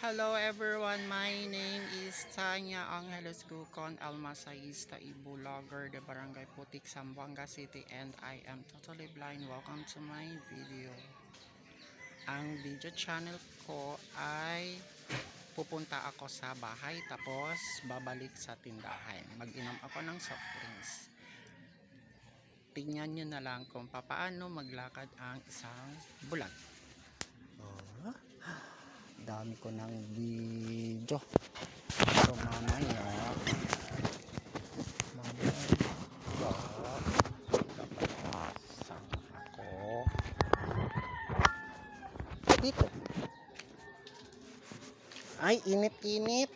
Hello everyone, my name is Tanya Angeles Gucon Almasayista, Ibulager de Barangay Putik, Zamboanga City, and I am totally blind. Welcome to my video. Ang video channel ko ay pupunta ako sa bahay tapos babalik sa tindahan. Mag-inom ako ng soft drinks. Tingnan nyo na lang kung paano maglakad ang isang bulag. Oh, dami ko ng video. So mamaya kapatasan ako dito. Ay, init-init.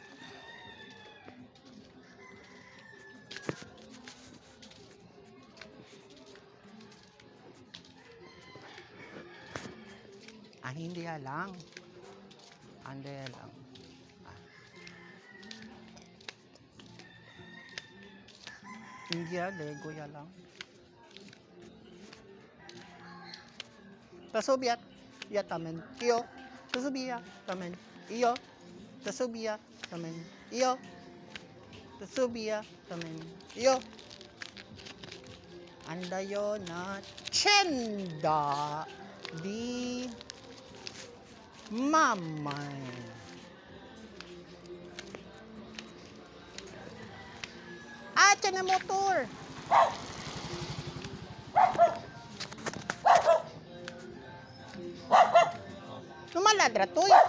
Hindi lang. Hindi lang. Hindi Lego ya lang. Tasubiat. Ya tamen. Iyo. Tasubiya tamen. Iyo. Tasubiya tamen. Iyo. Tasubiya tamen. Iyo. Andayo na chenda di mamay. Acha na motor. Lumaladra to eh.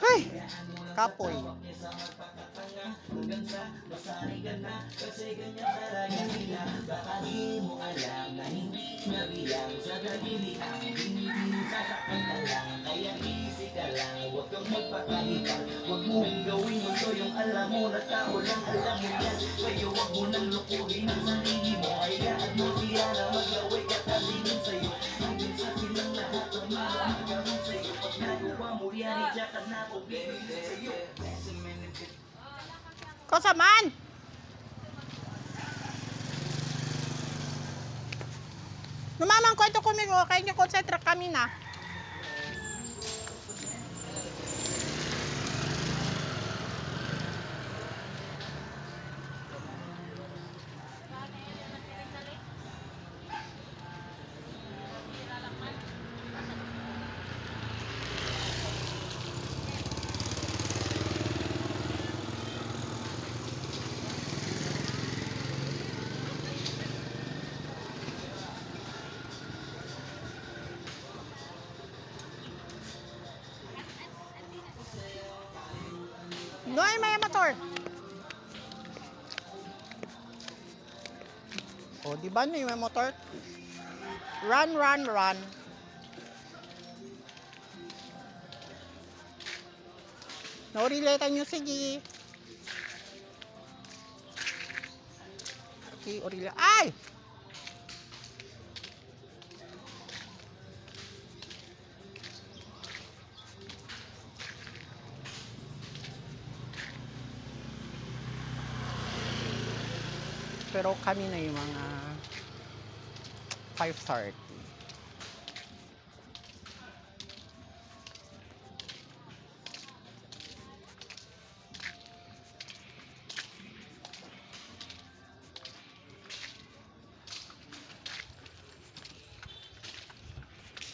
Ay, kapoy. Huwag kang magpakahipan, huwag mong gawin mo to yung alam mo na tao lang alam mo yan. Kaya huwag mo nang lukuhin ang sarili mo, hayaan mo siya na maglaway at alinin sa'yo. Hanggang sa silang lahat ng mga magawin sa'yo, pag nagawa mo yan, iyak ka na kung bibigyan sa'yo. Kosaman! Numamang kwento kumigo, kaya nyo konsentra kami na. Noy, may motor. O, di ba may motor? Run, run, run. Nauriletan nyo, sige. Okay, orila. Ay! Pero kami na yung mga 5:30.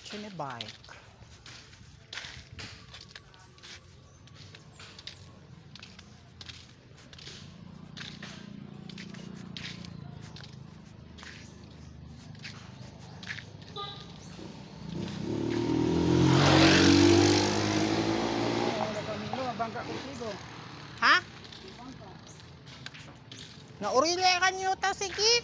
Chine bike. Ha? Naurile ka nyo ta, sige.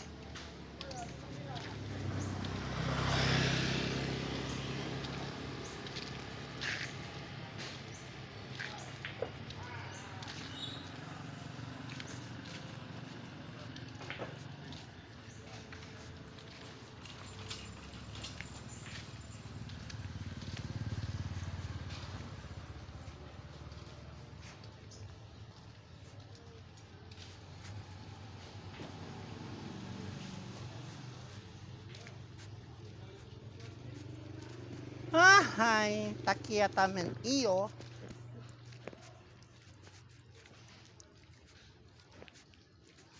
Hi, takia tamen iyo.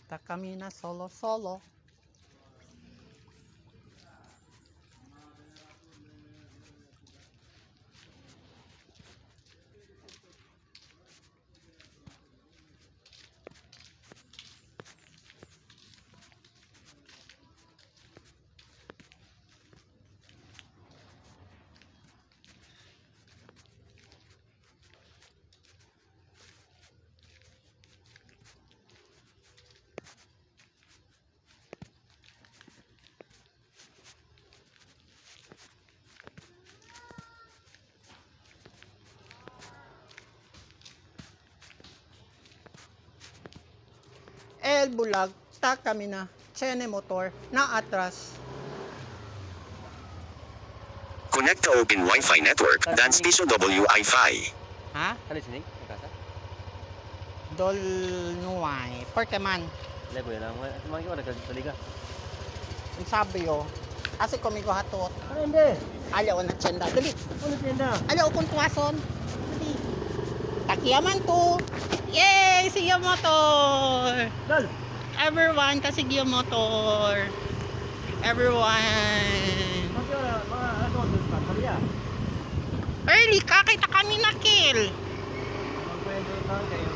Takamina solo solo. El bulag, takamina, chene motor, na atras. Connect to Open Wi-Fi network, dance piso WI-Fi. Ha? Kali sini, may kasa? Dol nuay, porque man, Lebo yan lang. Tumangin ko, nagkaliga. ang sabi yo, kasi kumigo hatot. Ano hindi? Ayaw na tsenda, dali. Ano tenda? Ayaw kung tuwason. Dali. Takiyaman to. Yay! Sige motor! Dal! Everyone, kasi giyo motor. Everyone. Kasi wala, mga ano doon pa, kaliya. Early ka, kita kami na kill. Magkwento tayo kayo.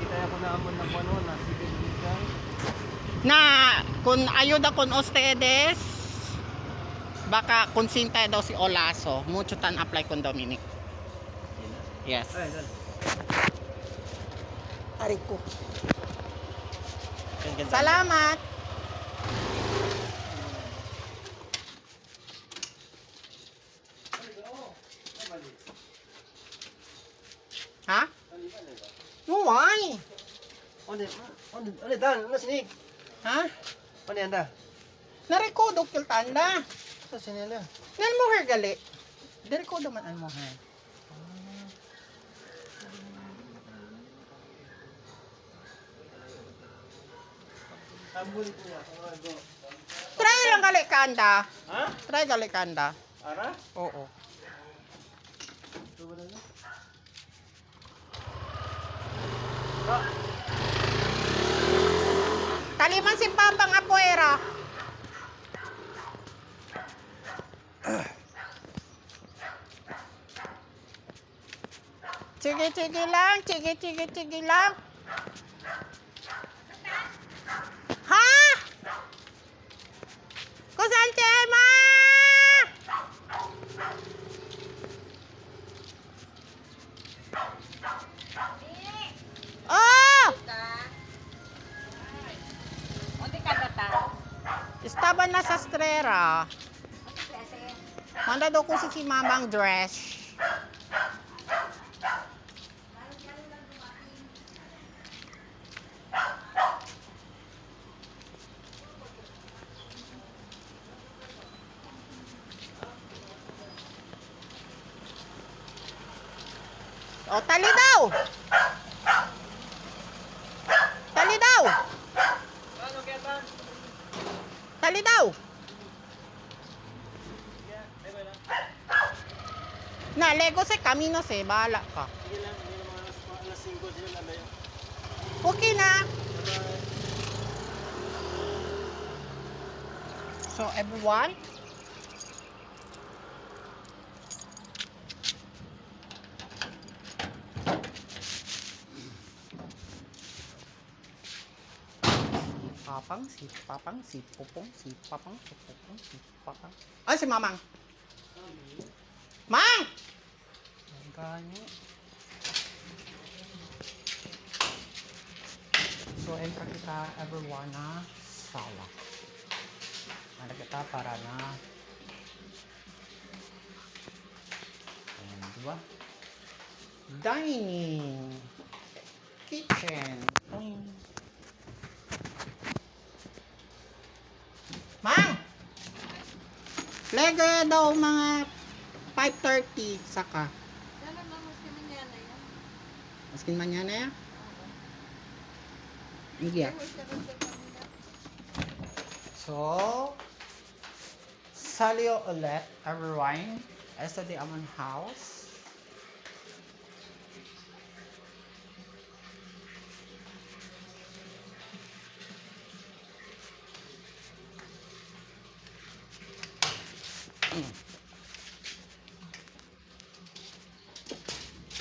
Kita ako na amon ng ano, na civil legal. Na kung ayuda con ustedes, baka konsinta daw si Olaso. Mucho tan apply con Dominic. Yes. Ay, dal. Ariko. Ganda. Salamat. Ha? Nuway. Ano, dal, ano sini? Ha? Ano yan da? Narekodo kil tanda. Ano sini yan? Nan mo her gali. Direkodo man an mo her. Tambuli po yan. Try lang gali kanda. Ha? Try gali kanda. Ara? Oo. Ito ba na? Taliman si Pampang apuera. Sige lang, sige lang. Ha? Kusan tema? Oh! Estaba na sa strera. Manda daw ko si mamang dress. O, tali daw! Tali daw! Ano kaya ba? Tali daw! Na, Lego se camino se, bahala ka. Sige lang, hindi naman alas 5 sila lalayo. Okay na. So, everyone, papang, si popong, si papang, si popong, si papang. Ay, si mamang. Mang! Ang ganyo. So, entra kita everyone na sala. Ada kita para na ayan, diba? Dining kitchen. Ayan. Mang! Lego daw mga 5:30 saka. Maskin mañana ya? Iya. So, salió ulit everyone. Esta di amon house.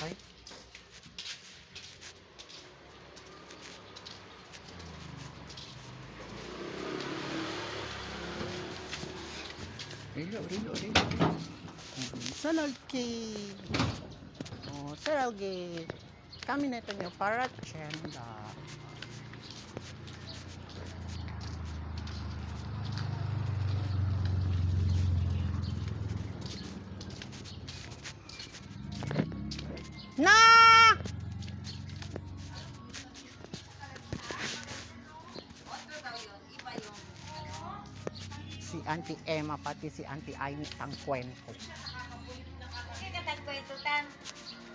Ay. Rilo. Salagi. Oh, salagi. Kami na ito nyo para tiyenda. Na! Si Auntie Emma pati si Auntie Aimee ang kwento. Kasi katagkwento tan.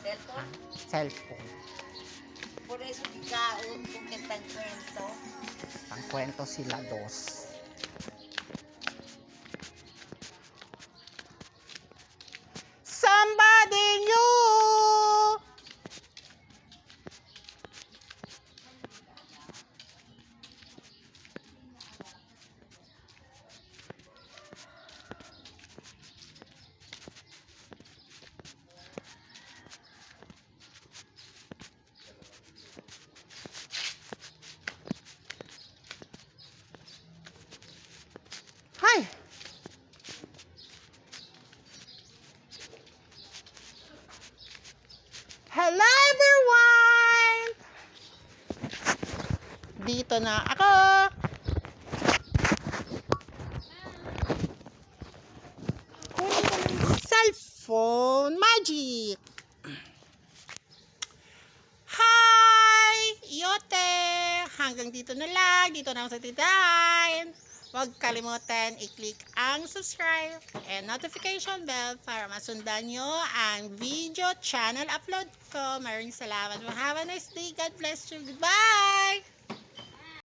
Cellphone. Cellphone. Por eso ikaon kung katagkwento. Ang kwento sila dos. Somebody new! Hi! Hello everyone! Dito na ako! Kunin ko ng cellphone magic! Hi! Yote! Hanggang dito na lang. Dito na ako sa Tidain. Huwag kalimutan i-click ang subscribe and notification bell para masundan nyo ang video channel upload ko. Maraming salamat. Have a nice day. God bless you. Goodbye!